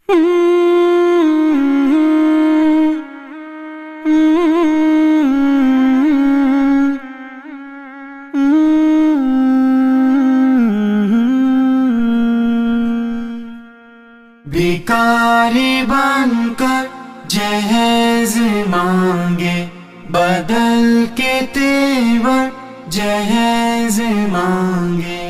بھکاری بن کر جہیز مانگے، بدل کے تیور جہیز مانگے۔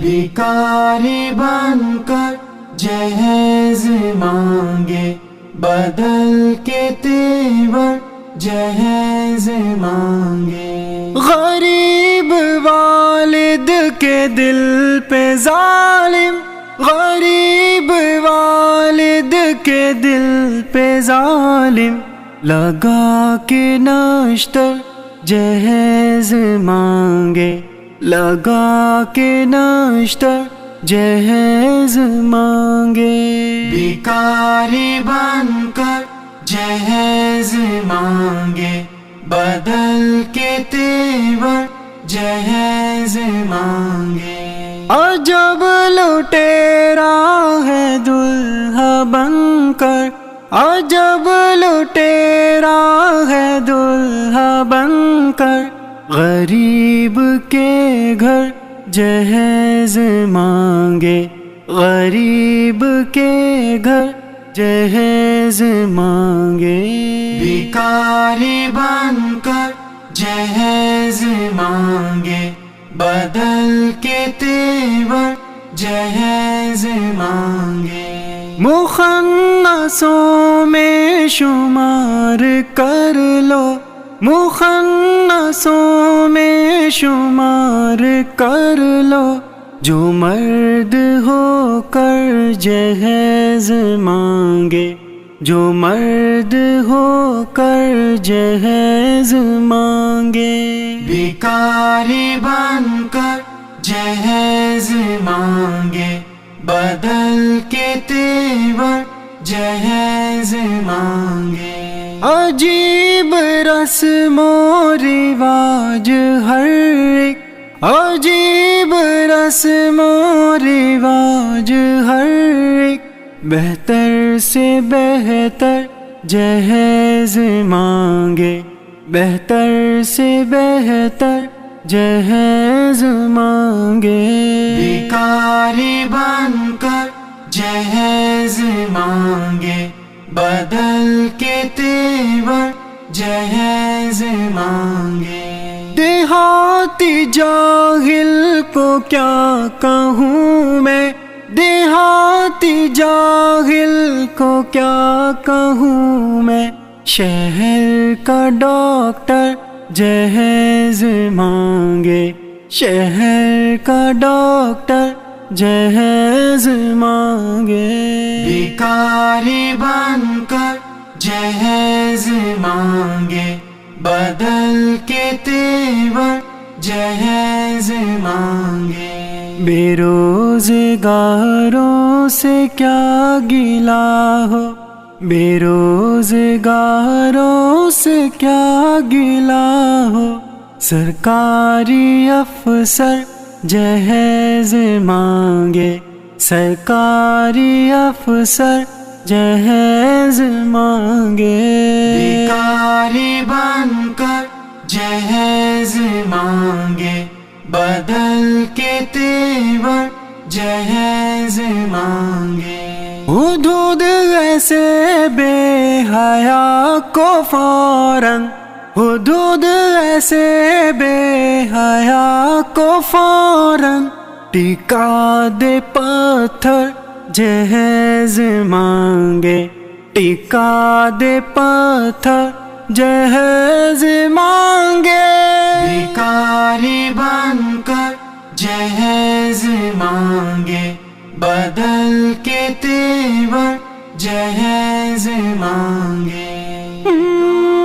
بھکاری بن کر جہیز مانگے، بدل کے تیور جہیز مانگے۔ غریب والد کے دل پہ ظالم، غریب والد کے دل پہ ظالم، لگا کے نشتر جہیز مانگے، لگا کے نشتر جہیز مانگے۔ بھکاری بن کر جہیز مانگے، بدل کے تیور جہیز مانگے۔ عجب لٹیرا ہے دلہا بن کر، عجب لٹیرا ہے دلہا بن کر، غریب کے گھر جہیز مانگے، غریب کے گھر جہیز مانگے۔ بھکاری بن کر جہیز مانگے، بدل کے تیور جہیز مانگے۔ مخنثوں میں شمار کر لو، مخنثوں میں شمار کر لو، جو مرد ہو کر جہیز مانگے، جو مرد ہو کر جہیز مانگے۔ بھکاری بن کر جہیز مانگے، بدل کے تیور جہیز مانگے۔ عجیب رسم و رواج ہر ایک، عجیب رسم و رواج ہر ایک، بہتر سے بہتر جہیز مانگے، بہتر سے بہتر جہیز مانگے۔ بھکاری بن کر جہیز مانگے، بدل کے تیور جہیز مانگے۔ دیہاتی جاہل کو کیا کہوں میں، دیہاتی جاہل کو کیا کہوں میں، شہر کا ڈاکٹر جہیز مانگے، شہر کا ڈاکٹر جہیز مانگے۔ بھکاری بن کر جہیز مانگے، بدل کے تیور جہیز مانگے۔ بے روزگاروں سے کیا گلہ ہو، بے روزگاروں سے کیا گلہ ہو، سرکاری افسر جہیز مانگے، سرکاری افسر جہیز مانگے۔ بھکاری بن کر جہیز مانگے، بدل کے تیور جہیز مانگے۔ حدود ایسے بے حیا کو فوراً، حدود ایسے بے حیا کو فوراً، ٹکا دے پتھر جہیز مانگے، ٹکا دے پتھر جہیز مانگے۔ بھکاری بن کر جہیز مانگے، بدل کے تیور جہیز مانگے۔